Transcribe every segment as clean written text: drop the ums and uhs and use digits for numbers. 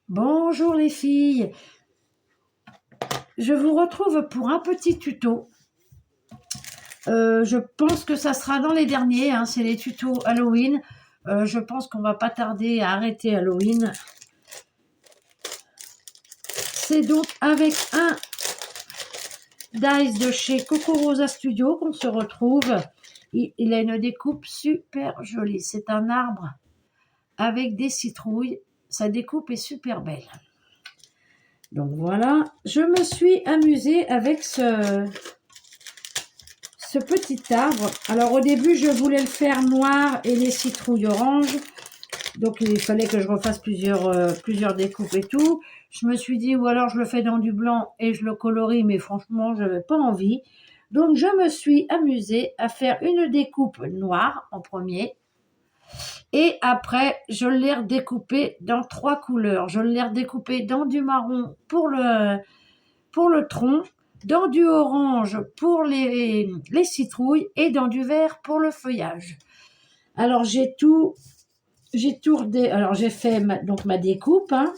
Bonjour les filles, je vous retrouve pour un petit tuto. Je pense que ça sera dans les derniers, hein, c'est les tutos Halloween. Je pense qu'on va pas tarder à arrêter Halloween. C'est donc avec un dice de chez Coco Rosa Studio qu'on se retrouve. Il a une découpe super jolie. C'est un arbre avec des citrouilles. Sa découpe est super belle. Donc voilà, je me suis amusée avec ce petit arbre. Alors au début, je voulais le faire noir et les citrouilles orange. Donc il fallait que je refasse plusieurs découpes et tout. Je me suis dit, ou alors je le fais dans du blanc et je le colorie, mais franchement, je n'avais pas envie. Donc je me suis amusée à faire une découpe noire en premier. Et après, je l'ai redécoupé dans 3 couleurs. Je l'ai redécoupé dans du marron pour le tronc, dans du orange pour les citrouilles et dans du vert pour le feuillage. Alors j'ai fait ma découpe, hein.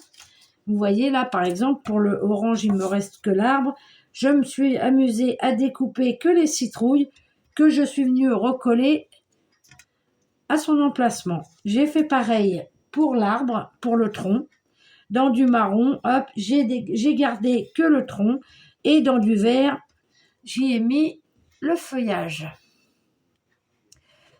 Vous voyez là par exemple pour le orange il me reste que l'arbre. Je me suis amusée à découper que les citrouilles que je suis venue recoller à son emplacement. J'ai fait pareil pour l'arbre, pour le tronc. Dans du marron, hop, j'ai gardé que le tronc et dans du vert, j'y ai mis le feuillage.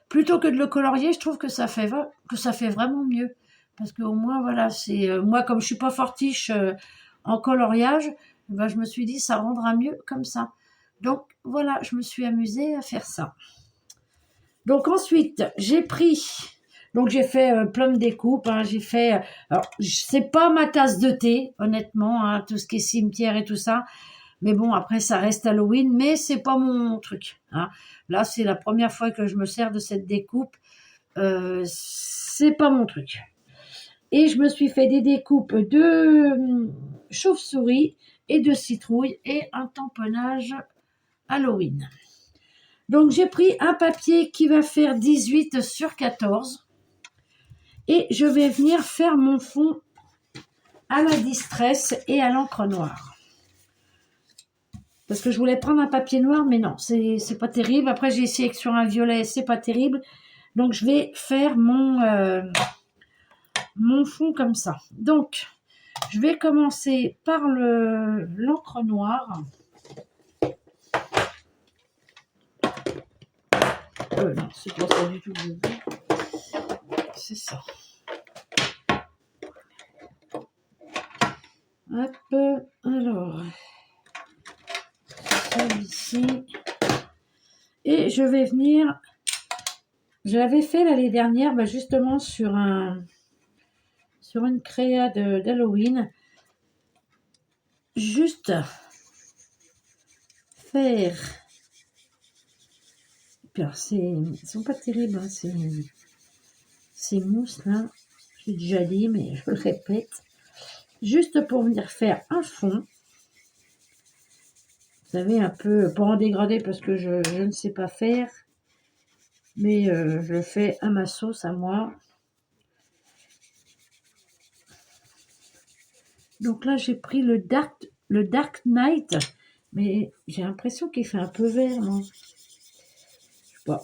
Plutôt que de le colorier, je trouve que ça fait vraiment mieux. Parce qu'au moins, voilà, c'est moi, comme je suis pas fortiche en coloriage, ben, je me suis dit, ça rendra mieux comme ça. Donc, voilà, je me suis amusée à faire ça. Donc, ensuite, j'ai fait plein de découpes. Hein, j'ai fait... alors, c'est pas ma tasse de thé, honnêtement, hein, tout ce qui est cimetière et tout ça. Mais bon, après, ça reste Halloween, mais c'est pas mon truc. Hein. Là, c'est la première fois que je me sers de cette découpe. C'est pas mon truc. Et je me suis fait des découpes de chauve-souris et de citrouille et un tamponnage Halloween. Donc, j'ai pris un papier qui va faire 18 sur 14 et je vais venir faire mon fond à la distress et à l'encre noire. Parce que je voulais prendre un papier noir, mais non, c'est pas terrible. Après, j'ai essayé sur un violet, c'est pas terrible. Donc, je vais faire mon fond comme ça. Donc, je vais commencer par l'encre noire. Non, c'est pas ça du tout que je veux. C'est ça. Hop, alors, celui-ci. Et je vais venir... Je l'avais fait l'année dernière, justement sur une créa d'Halloween. Juste faire... Alors, ils sont pas terribles, hein, ces mousses là. J'ai déjà dit, mais je le répète. Juste pour venir faire un fond. Vous savez, un peu, pas en dégradé parce que je ne sais pas faire. Mais je le fais à ma sauce, à moi. Donc là, j'ai pris le Dark Knight. Mais j'ai l'impression qu'il fait un peu vert, non? Je sais pas.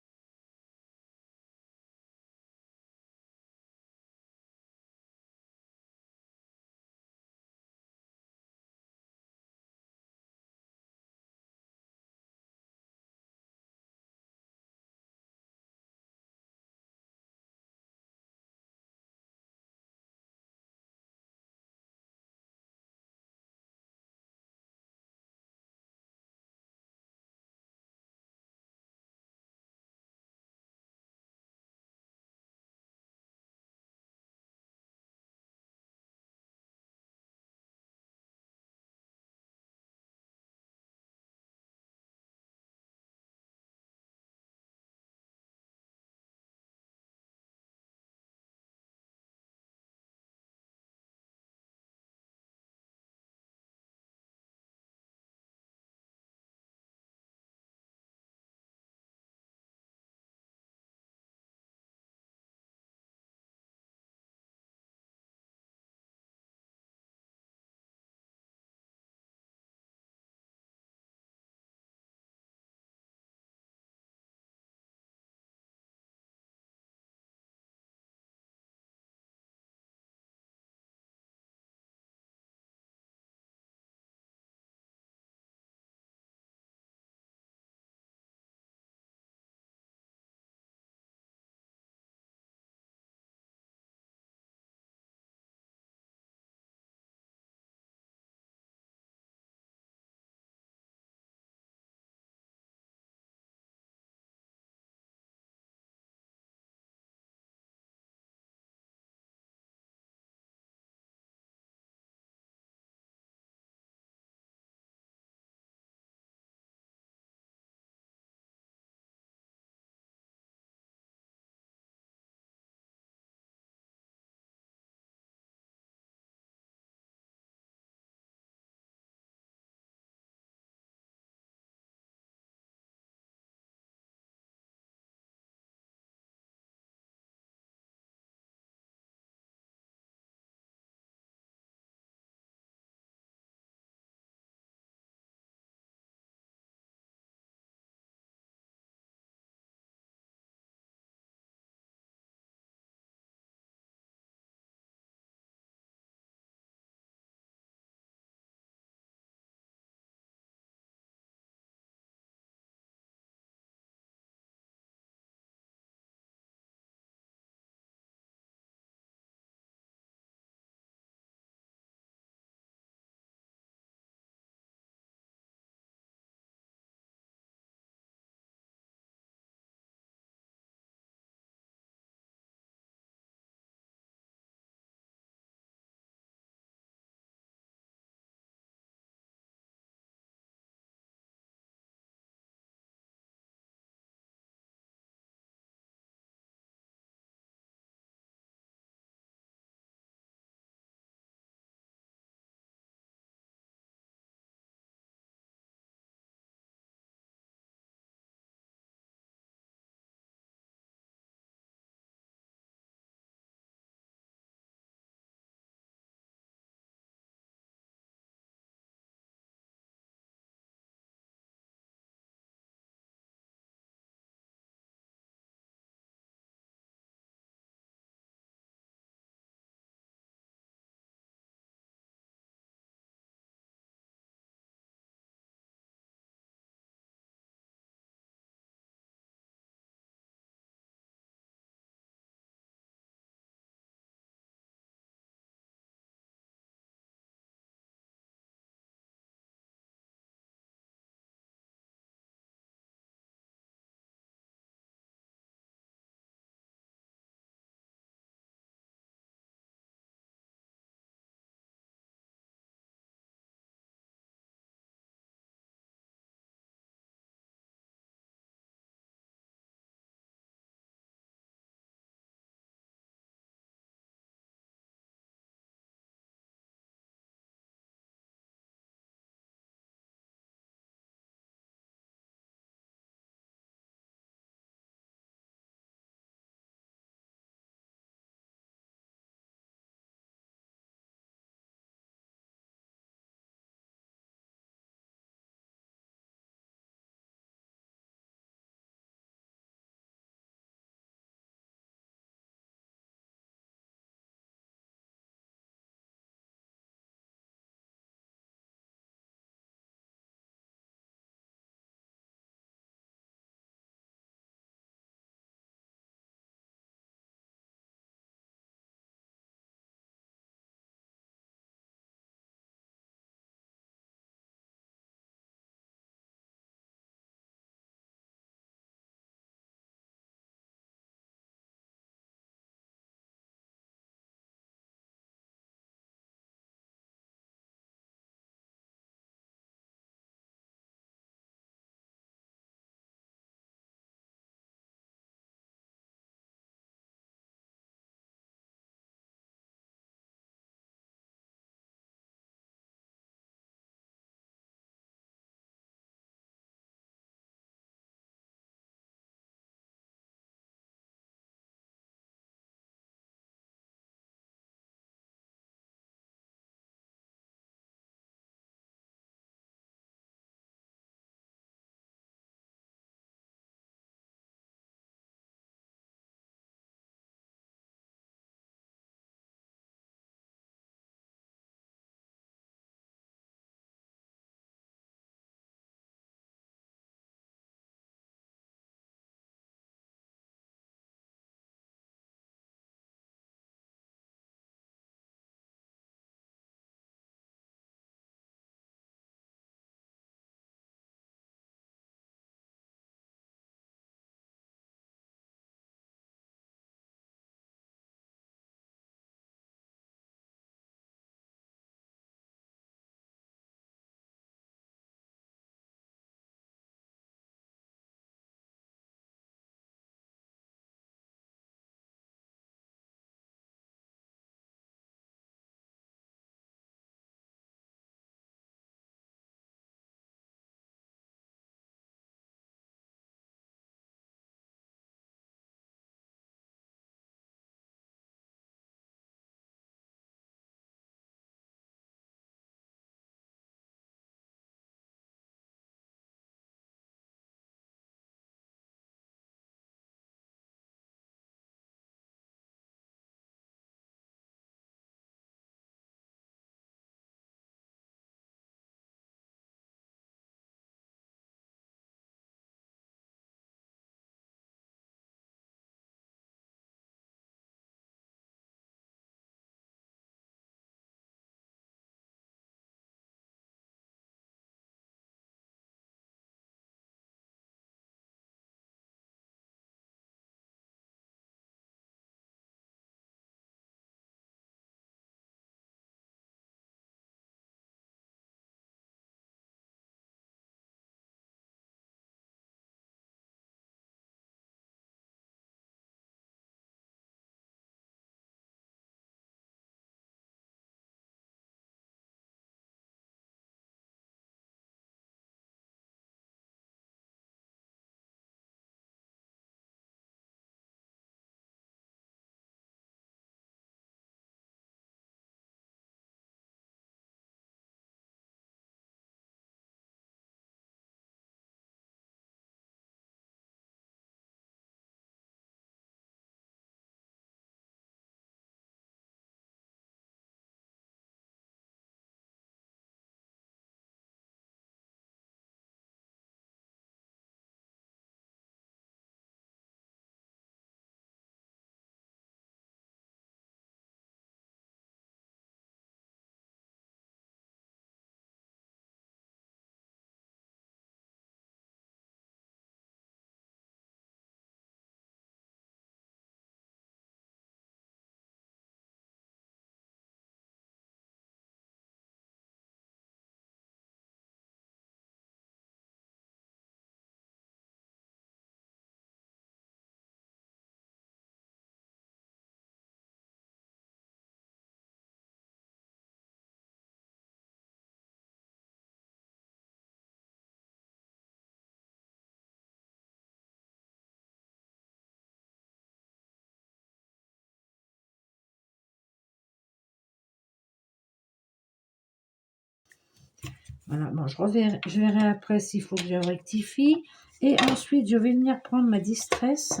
Voilà, bon, je verrai après s'il faut que je rectifie. Et ensuite, je vais venir prendre ma distress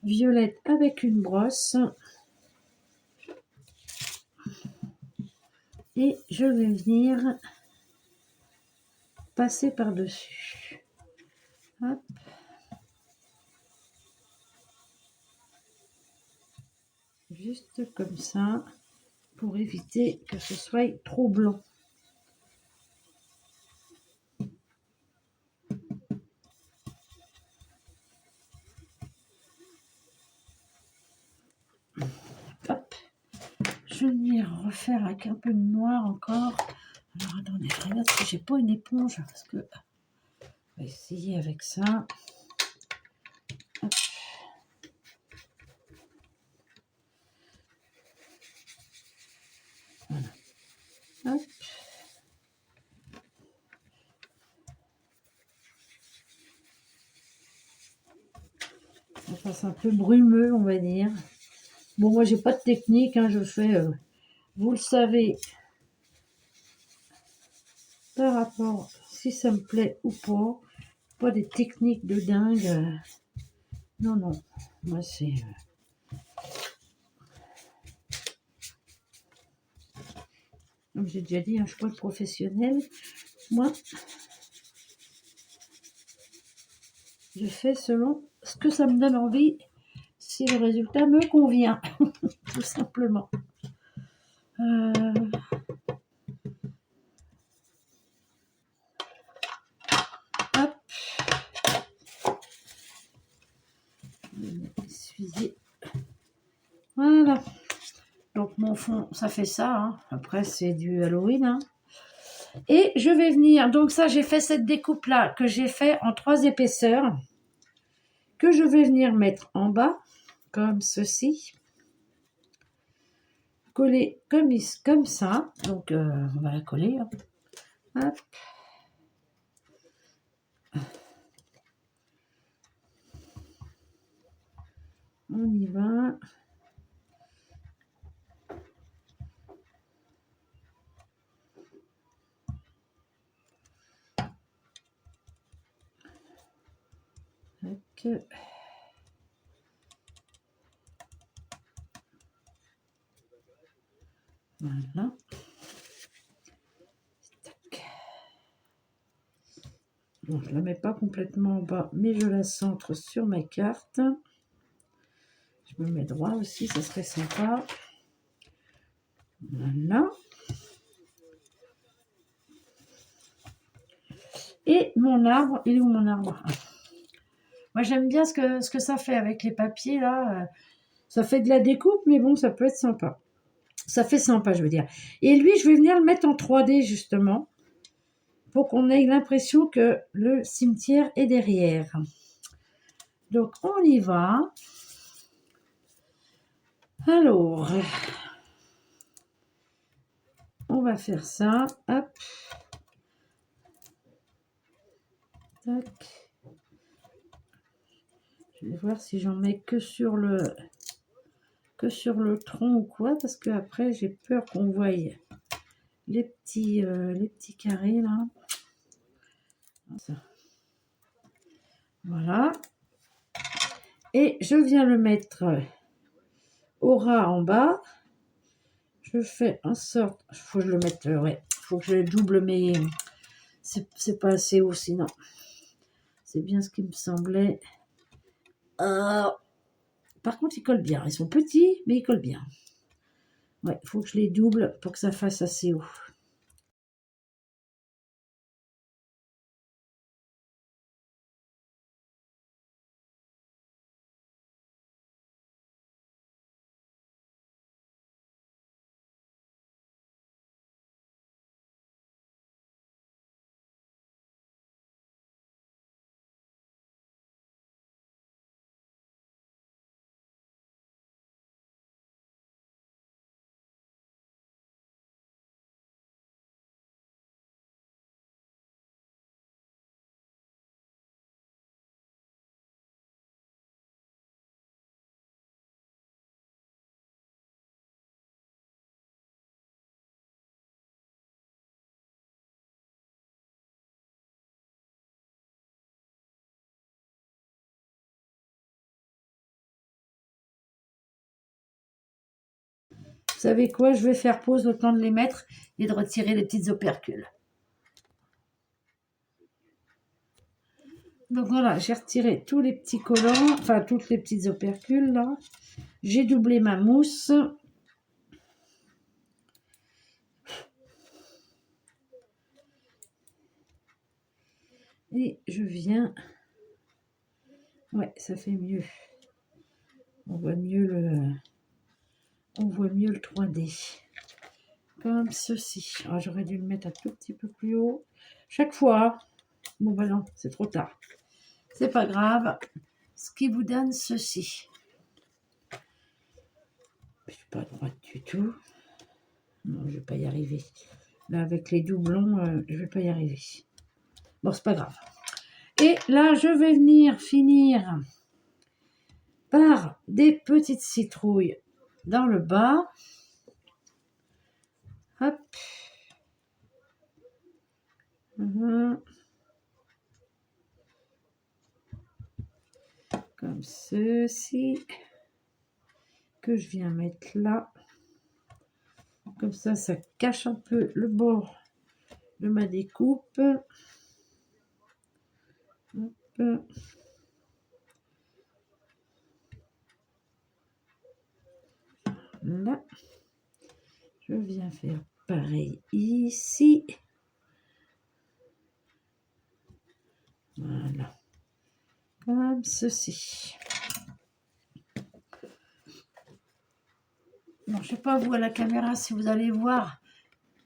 violette avec une brosse. Et je vais venir passer par-dessus. Hop. Juste comme ça, pour éviter que ce soit trop blanc. Hop. Je vais venir refaire avec un peu de noir encore. Alors attendez, je regarde si j'ai pas une éponge, parce que on va essayer avec ça. Hop. Voilà. Hop. Enfin, c'est un peu brumeux, on va dire. Bon, moi, j'ai pas de technique, hein, je fais, vous le savez, par rapport si ça me plaît ou pas. Pas des techniques de dingue. Non, non. Moi, c'est... Comme j'ai déjà dit, un choix professionnel. Moi, je fais selon ce que ça me donne envie, si le résultat me convient, tout simplement. Hop. Essuyer. Voilà. Donc mon fond, ça fait ça. Hein. Après, c'est du Halloween. Hein. Et je vais venir, donc ça, j'ai fait cette découpe-là, que j'ai fait en 3 épaisseurs, que je vais venir mettre en bas, comme ceci. Coller comme ça. Donc, on va la coller. Hein. Hop. On y va. Tac. Voilà. Tac. Bon, je ne la mets pas complètement en bas, mais je la centre sur ma carte. Je me mets droit aussi, ça serait sympa. Voilà. Et mon arbre, il est où mon arbre? Moi, j'aime bien ce que ça fait avec les papiers, là. Ça fait de la découpe, mais bon, ça peut être sympa. Ça fait sympa, je veux dire. Et lui, je vais venir le mettre en 3D, justement, pour qu'on ait l'impression que le cimetière est derrière. Donc, on y va. Alors, on va faire ça. Hop. Tac. Je vais voir si j'en mets que sur le tronc ou quoi, parce que après j'ai peur qu'on voie les petits carrés là. Voilà. Et je viens le mettre au ras en bas. Je fais en sorte, faut que je le mette, ouais, faut que je double mes, c'est pas assez haut sinon. C'est bien ce qui me semblait. Par contre, ils collent bien. Ils sont petits, mais ils collent bien. Ouais, il faut que je les double pour que ça fasse assez haut. Vous savez quoi? Je vais faire pause le temps de les mettre et de retirer les petites opercules. Donc voilà, j'ai retiré tous les petits collants, enfin toutes les petites opercules là. J'ai doublé ma mousse. Et je viens... Ouais, ça fait mieux. On voit mieux le 3D. Comme ceci. Ah, j'aurais dû le mettre un tout petit peu plus haut. Chaque fois. Bon, bah non, c'est trop tard. C'est pas grave. Ce qui vous donne ceci. Je suis pas droite du tout. Non, je vais pas y arriver. Là, avec les doublons, je vais pas y arriver. Bon, c'est pas grave. Et là, je vais venir finir par des petites citrouilles dans le bas. Hop. Comme ceci. Que je viens mettre là. Comme ça, ça cache un peu le bord de ma découpe. Hop. Là. Je viens faire pareil ici. Voilà. Comme ceci. Bon, je sais pas vous à la caméra si vous allez voir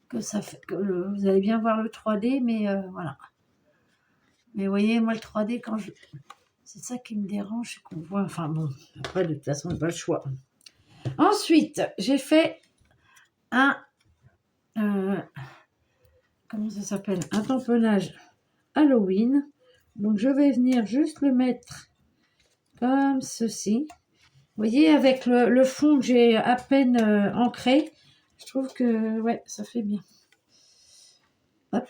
que ça fait que vous allez bien voir le 3D, mais voilà. Mais vous voyez, moi le 3D quand je... C'est ça qui me dérange, c'est qu'on voit... Enfin bon, après de toute façon, on n'a pas le choix. Ensuite, j'ai fait un... comment ça s'appelle? Un tamponnage Halloween. Donc je vais venir juste le mettre comme ceci. Vous voyez, avec le fond que j'ai à peine ancré, je trouve que ouais, ça fait bien. Hop,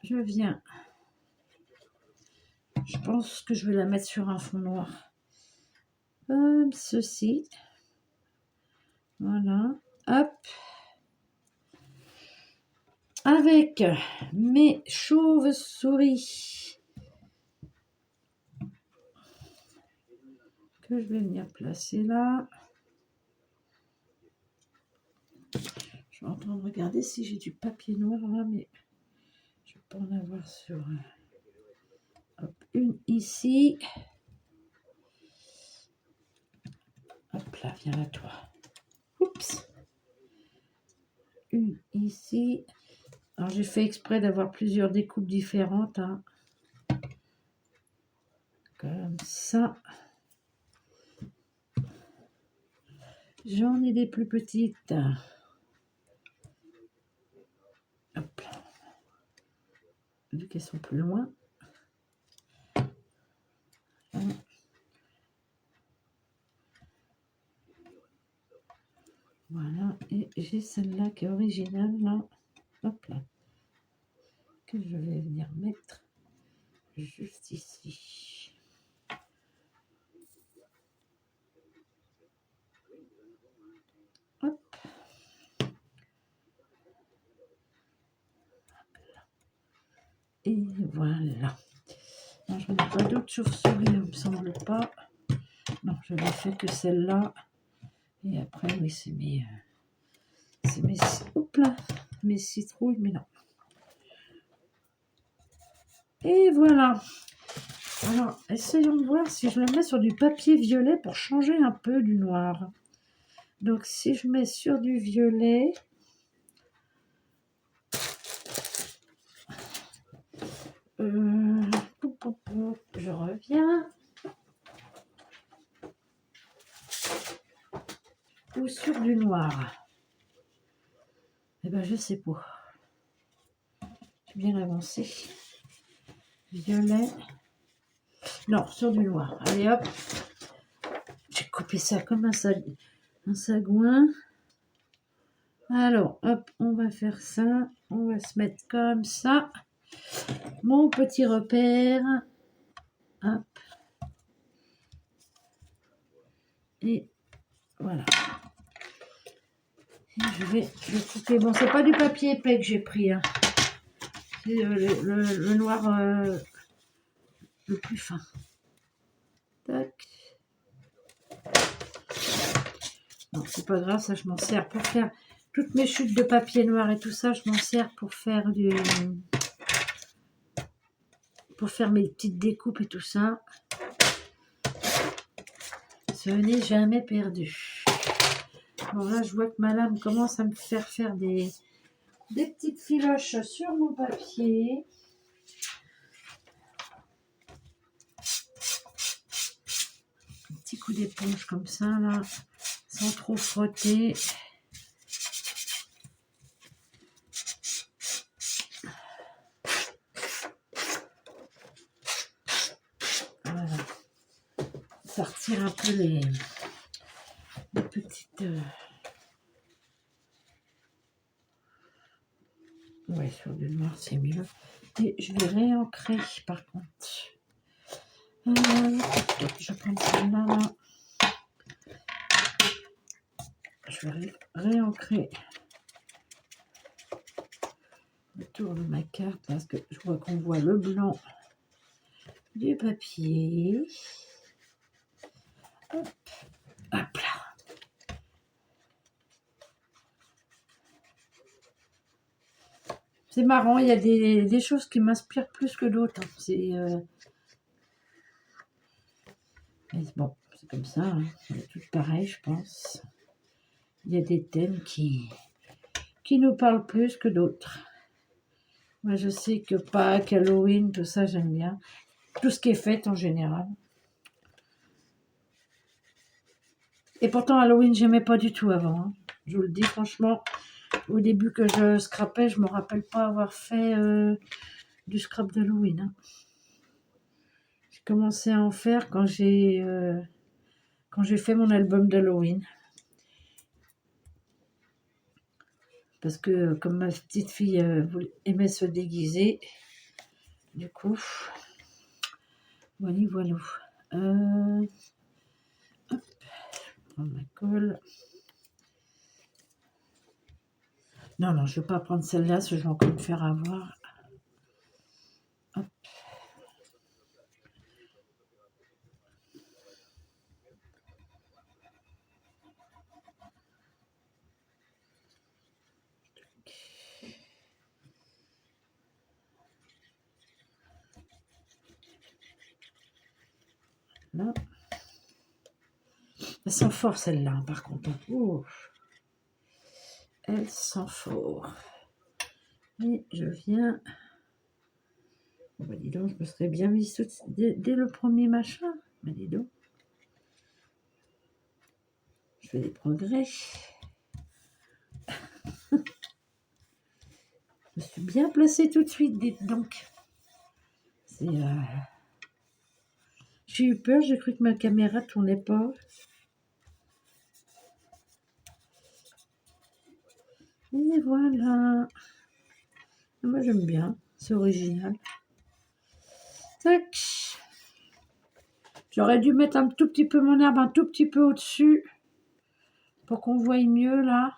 je viens. Je pense que je vais la mettre sur un fond noir. Comme ceci. Voilà. Hop. Avec mes chauves-souris que je vais venir placer là. Je suis en train de regarder si j'ai du papier noir là, mais je vais pas en avoir sur... Hop, une ici. Hop là, viens là toi. Oups. Une ici. Alors j'ai fait exprès d'avoir plusieurs découpes différentes. Hein. Comme ça. J'en ai des plus petites. Hop. Vu qu'elles sont plus loin. Voilà. Et j'ai celle-là qui est originale. Là. Hop là. Que je vais venir mettre juste ici. Hop. Et voilà. Non, je n'ai pas d'autres chauves-souris, il ne me semble pas. Non, je n'ai fait que celle-là. Et après, oui, c'est mes hop là, mes citrouilles, mais non. Et voilà. Alors, essayons de voir si je le mets sur du papier violet pour changer un peu du noir. Donc, si je mets sur du violet... je reviens. Ou sur du noir. Eh ben, je sais pas. J'ai bien avancé. Violet. Non, sur du noir. Allez, hop. J'ai coupé ça comme un sagouin. Alors, hop, on va faire ça. On va se mettre comme ça. Mon petit repère. Hop. Et voilà. Je vais couper. Bon, c'est pas du papier épais que j'ai pris, hein. C'est le noir le plus fin. Tac. Non, c'est pas grave, ça je m'en sers pour faire toutes mes chutes de papier noir et tout ça, je m'en sers pour faire mes petites découpes et tout ça. Ce n'est jamais perdu. Bon là, je vois que ma lame commence à me faire des petites filoches sur mon papier. Un petit coup d'éponge comme ça là, sans trop frotter. Voilà. Ça retire un peu les petites... Ouais, sur le noir c'est mieux. Et je vais réancrer par contre. Je prends celle-là là. Je vais réancrer autour de ma carte parce que je vois qu'on voit le blanc du papier. Hop, hop là. C'est marrant, il y a des choses qui m'inspirent plus que d'autres. C'est mais bon, c'est comme ça. Hein. On est toutes pareilles, je pense. Il y a des thèmes qui nous parlent plus que d'autres. Moi, je sais que Pâques, Halloween, tout ça, j'aime bien. Tout ce qui est fête en général. Et pourtant, Halloween, j'aimais pas du tout avant. Hein. Je vous le dis franchement, au début que je scrapais, je me rappelle pas avoir fait du scrap d'Halloween. Hein. J'ai commencé à en faire quand j'ai fait mon album d'Halloween. Parce que comme ma petite fille aimait se déguiser, du coup, voilà. Hop, je prends ma colle. Non, je ne vais pas prendre celle-là, parce que je vais encore me faire avoir. Hop. Là. Elle sent fort celle-là, hein, par contre. Oh. Elle sent fort. Et je viens... Oh, bah dis donc, je me serais bien mis dès le premier machin. Bah dis donc. Je fais des progrès. Je me suis bien placée tout de suite, dites donc. C'est... J'ai eu peur, j'ai cru que ma caméra tournait pas. Et voilà. Moi j'aime bien, c'est original. Tac. J'aurais dû mettre un tout petit peu mon herbe un tout petit peu au-dessus pour qu'on voie mieux là.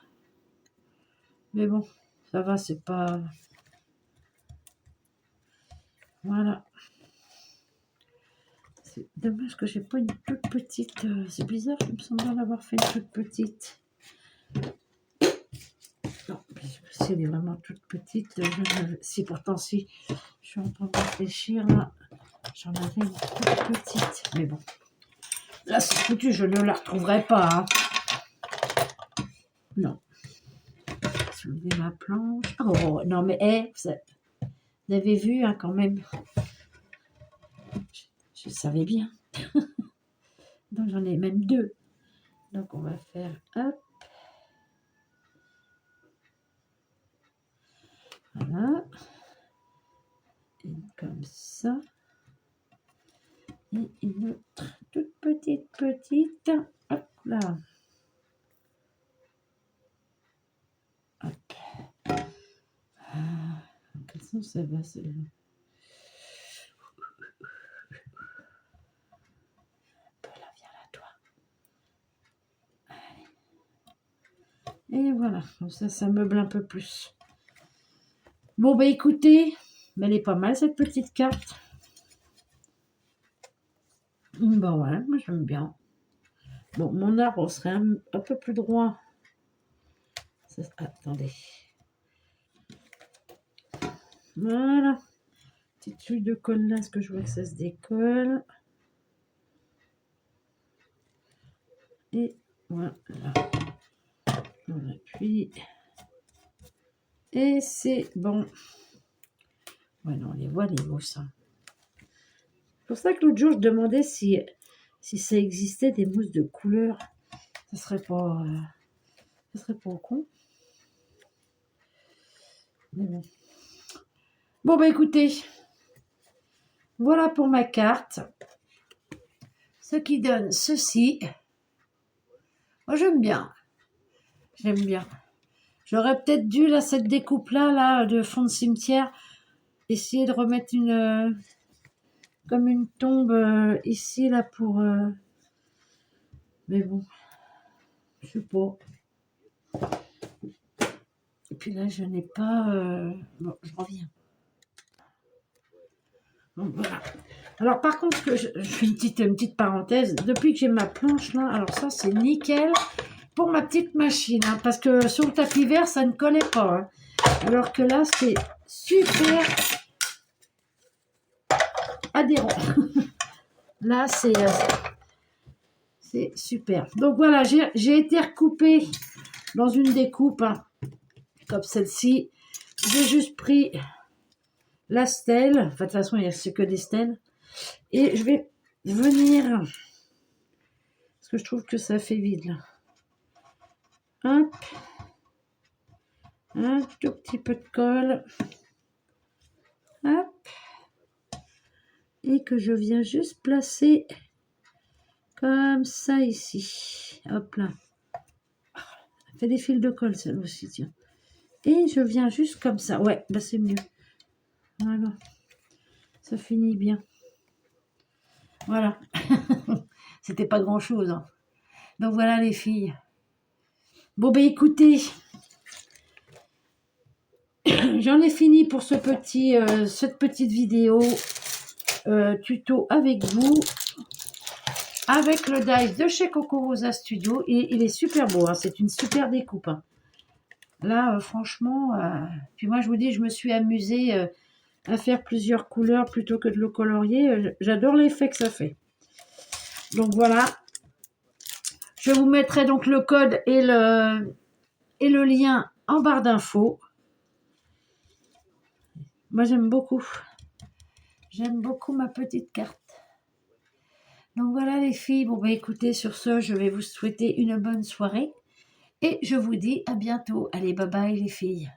Mais bon, ça va, c'est pas... Voilà. C'est dommage que j'ai pas une toute petite... C'est bizarre, je me semble bien d'avoir fait une toute petite. Non, c'est vraiment toute petite. Si pourtant, si je suis en train de réfléchir là, j'en avais une toute petite. Mais bon, là c'est foutu, je ne la retrouverai pas. Hein. Non. Soulever ma planche. Oh non, mais vous avez vu hein, quand même. Je savais bien. Donc j'en ai même deux. Donc on va faire hop. Voilà. Et comme ça. Et une autre toute petite. Hop là. Hop. Quel sens ça va celui-là? Là, viens là, toi. Allez. Et voilà, comme ça meuble un peu plus. Bon, bah écoutez, elle est pas mal cette petite carte. Bon, ouais, moi j'aime bien. Bon, mon arbre serait un peu plus droit. Attendez. Voilà. Petite touche de colle là, est-ce que je vois que ça se décolle? Et voilà. On appuie. Et c'est bon. Ouais, non, on les voit, les mousses. Hein. C'est pour ça que l'autre jour, je demandais si ça existait des mousses de couleur. Ça serait pas con. Mais bon. Bon, bah écoutez. Voilà pour ma carte. Ce qui donne ceci. Moi, j'aime bien. J'aime bien. J'aurais peut-être dû, là, cette découpe-là, de fond de cimetière, essayer de remettre comme une tombe ici, là, pour... mais bon, je sais pas. Et puis là, je n'ai pas... Bon, je reviens. Donc, voilà. Alors, par contre, je fais une petite parenthèse. Depuis que j'ai ma planche, là, alors ça, c'est nickel pour ma petite machine. Hein, parce que sur le tapis vert, ça ne collait pas. Hein. Alors que là, c'est super adhérent. Là, c'est super. Donc voilà, j'ai été recoupée dans une découpe, hein, comme celle-ci. J'ai juste pris la stèle. Enfin, de toute façon, c'est que des stèles. Et je vais venir... Parce que je trouve que ça fait vide, là. Hop. Un tout petit peu de colle. Hop. Et que je viens juste placer comme ça ici. Hop là. Ça fait des fils de colle, celle aussi, tiens. Et je viens juste comme ça. Ouais, bah c'est mieux. Voilà. Ça finit bien. Voilà. C'était pas grand-chose. Hein. Donc voilà les filles. Bon, bah écoutez... J'en ai fini pour cette petite vidéo tuto avec vous, avec le dies de chez Coco Rosa Studio, et il est super beau, hein, c'est une super découpe. Hein. Là, franchement, puis moi je vous dis, je me suis amusée à faire plusieurs couleurs plutôt que de le colorier. J'adore l'effet que ça fait. Donc voilà, je vous mettrai donc le code et le lien en barre d'infos. Moi j'aime beaucoup. J'aime beaucoup ma petite carte. Donc voilà les filles, bon bah écoutez, sur ce, je vais vous souhaiter une bonne soirée. Et je vous dis à bientôt. Allez, bye bye les filles.